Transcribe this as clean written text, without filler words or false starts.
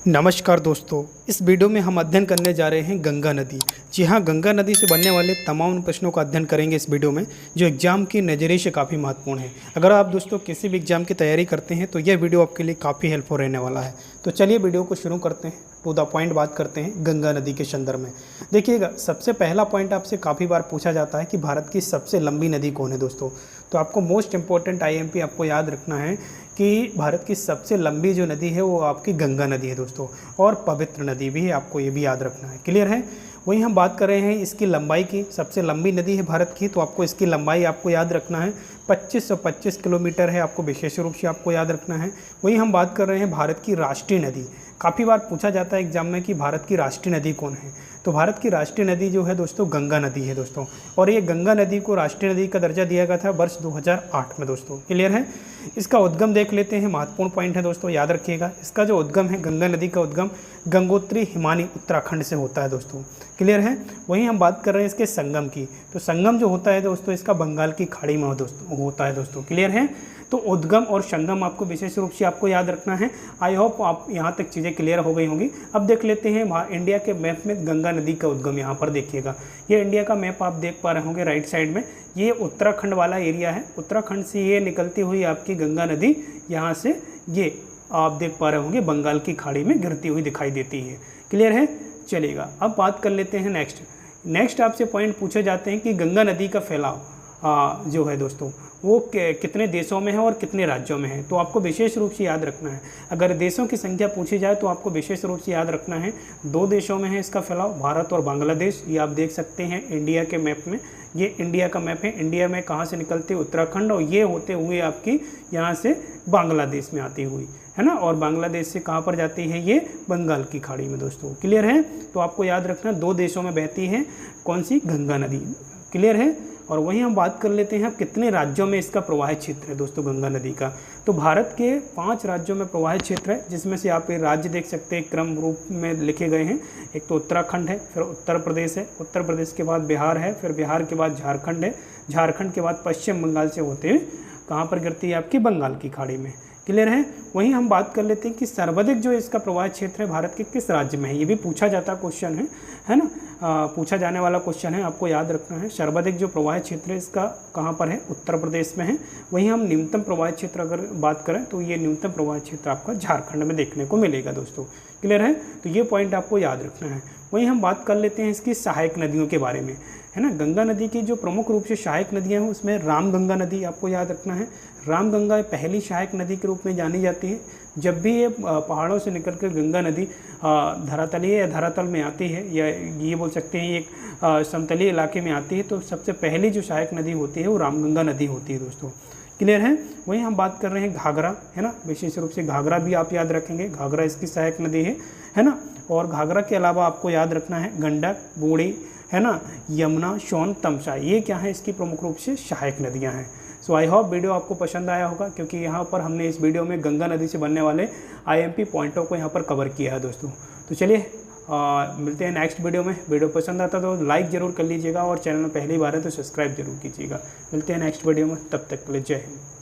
नमस्कार दोस्तों, इस वीडियो में हम अध्ययन करने जा रहे हैं गंगा नदी। जी हाँ, गंगा नदी से बनने वाले तमाम प्रश्नों का अध्ययन करेंगे इस वीडियो में, जो एग्जाम की नज़रिए से काफ़ी महत्वपूर्ण है। अगर आप दोस्तों किसी भी एग्जाम की तैयारी करते हैं तो यह वीडियो आपके लिए काफ़ी हेल्पफुल रहने वाला है। तो चलिए वीडियो को शुरू करते हैं, टू द पॉइंट बात करते हैं गंगा नदी के संदर्भ में। देखिएगा, सबसे पहला पॉइंट आपसे काफ़ी बार पूछा जाता है कि भारत की सबसे लंबी नदी कौन है दोस्तों। तो आपको मोस्ट इंपॉर्टेंट आईएमपी आपको याद रखना है कि भारत की सबसे लंबी जो नदी है वो आपकी गंगा नदी है दोस्तों, और पवित्र नदी भी है, आपको ये भी याद रखना है। क्लियर है। वहीं हम बात कर रहे हैं इसकी लंबाई की, सबसे लंबी नदी है भारत की, तो आपको इसकी लंबाई आपको याद रखना है 2525 किलोमीटर है, आपको विशेष रूप से आपको याद रखना है। वहीं हम बात कर रहे हैं भारत की राष्ट्रीय नदी। काफ़ी बार पूछा जाता है एग्जाम में कि भारत की राष्ट्रीय नदी कौन है। तो भारत की राष्ट्रीय नदी जो है दोस्तों गंगा नदी है दोस्तों, और ये गंगा नदी को राष्ट्रीय नदी का दर्जा दिया गया था वर्ष 2008 में दोस्तों। क्लियर है। इसका उद्गम देख लेते हैं, महत्वपूर्ण पॉइंट है दोस्तों, याद रखिएगा। इसका जो उद्गम है, गंगा नदी का उद्गम गंगोत्री हिमानी उत्तराखंड से होता है दोस्तों। क्लियर है। वहीं हम बात कर रहे हैं इसके संगम की, तो संगम जो होता है दोस्तों इसका बंगाल की खाड़ी में होता है दोस्तों। क्लियर है। तो उद्गम और संगम आपको विशेष रूप से आपको याद रखना है। आई होप आप यहाँ तक चीज़ें क्लियर हो गई होंगी। अब देख लेते हैं इंडिया के मैप में गंगा नदी का उद्गम। यहाँ पर देखिएगा, ये इंडिया का मैप आप देख पा रहे होंगे राइट साइड में, ये उत्तराखंड वाला एरिया है। उत्तराखंड से ये निकलती हुई आपकी गंगा नदी यहाँ से ये आप देख पा रहे होंगे बंगाल की खाड़ी में गिरती हुई दिखाई देती है। क्लियर है। चलिएगा, अब बात कर लेते हैं नेक्स्ट आपसे पॉइंट पूछे जाते हैं कि गंगा नदी का फैलाव जो है दोस्तों वो कितने देशों में है और कितने राज्यों में है। तो आपको विशेष रूप से याद रखना है, अगर देशों की संख्या पूछी जाए तो आपको विशेष रूप से याद रखना है 2 देशों में है इसका फैलाव, भारत और बांग्लादेश। ये आप देख सकते हैं इंडिया के मैप में, ये इंडिया का मैप है। इंडिया में कहाँ से निकलते उत्तराखंड, और ये होते हुए आपकी यहाँ से बांग्लादेश में आती हुई है ना, और बांग्लादेश से कहाँ पर जाती है ये बंगाल की खाड़ी में दोस्तों। क्लियर है। तो आपको याद रखना 2 देशों में बहती है कौन सी, गंगा नदी। क्लियर है। और वहीं हम बात कर लेते हैं कितने राज्यों में इसका प्रवाहित क्षेत्र है दोस्तों गंगा नदी का। तो भारत के 5 राज्यों में प्रवाहित क्षेत्र है, जिसमें से आप ये राज्य देख सकते हैं क्रम रूप में लिखे गए हैं। एक तो उत्तराखंड है, फिर उत्तर प्रदेश है, उत्तर प्रदेश के बाद बिहार है, फिर बिहार के बाद झारखंड है, झारखंड के बाद पश्चिम बंगाल से होते हुए कहाँ पर गिरती है आपकी बंगाल की खाड़ी में। क्लियर है। वहीं हम बात कर लेते हैं कि सर्वाधिक जो इसका प्रवाह क्षेत्र है भारत के किस राज्य में है। ये भी पूछा जाता क्वेश्चन है ना, पूछा जाने वाला क्वेश्चन है, आपको याद रखना है। सर्वाधिक जो प्रवाह क्षेत्र है इसका कहाँ पर है, उत्तर प्रदेश में है। वहीं हम न्यूनतम प्रवाह क्षेत्र अगर बात करें तो ये न्यूनतम प्रवाह क्षेत्र आपका झारखंड में देखने को मिलेगा दोस्तों। क्लियर है। तो ये पॉइंट आपको याद रखना है। वहीं हम बात कर लेते हैं इसकी सहायक नदियों के बारे में, है ना। गंगा नदी की जो प्रमुख रूप से सहायक नदियां हैं उसमें रामगंगा नदी आपको याद रखना है। रामगंगा पहली सहायक नदी के रूप में जानी जाती है। जब भी ये पहाड़ों से निकलकर गंगा नदी धरातलीय या धरातल में आती है, या ये बोल सकते हैं एक समतलीय इलाके में आती है, तो सबसे पहली जो सहायक नदी होती है वो रामगंगा नदी होती है दोस्तों। क्लियर है। वहीं हम बात कर रहे हैं घाघरा, है ना, विशेष रूप से घाघरा भी आप याद रखेंगे, घाघरा इसकी सहायक नदी है ना। और घाघरा के अलावा आपको याद रखना है गंडक, बूढ़ी, है ना, यमुना, सोन, तमसा, ये क्या है इसकी प्रमुख रूप से सहायक नदियां हैं। सो आई होप वीडियो आपको पसंद आया होगा, क्योंकि यहाँ पर हमने इस वीडियो में गंगा नदी से बनने वाले आईएमपी पॉइंटों को यहाँ पर कवर किया है दोस्तों। तो चलिए मिलते हैं नेक्स्ट वीडियो में। वीडियो पसंद आता तो लाइक ज़रूर कर लीजिएगा, और चैनल में पहली बार है तो सब्सक्राइब जरूर कीजिएगा। मिलते हैं नेक्स्ट वीडियो में, तब तक के लिए जय हिंद।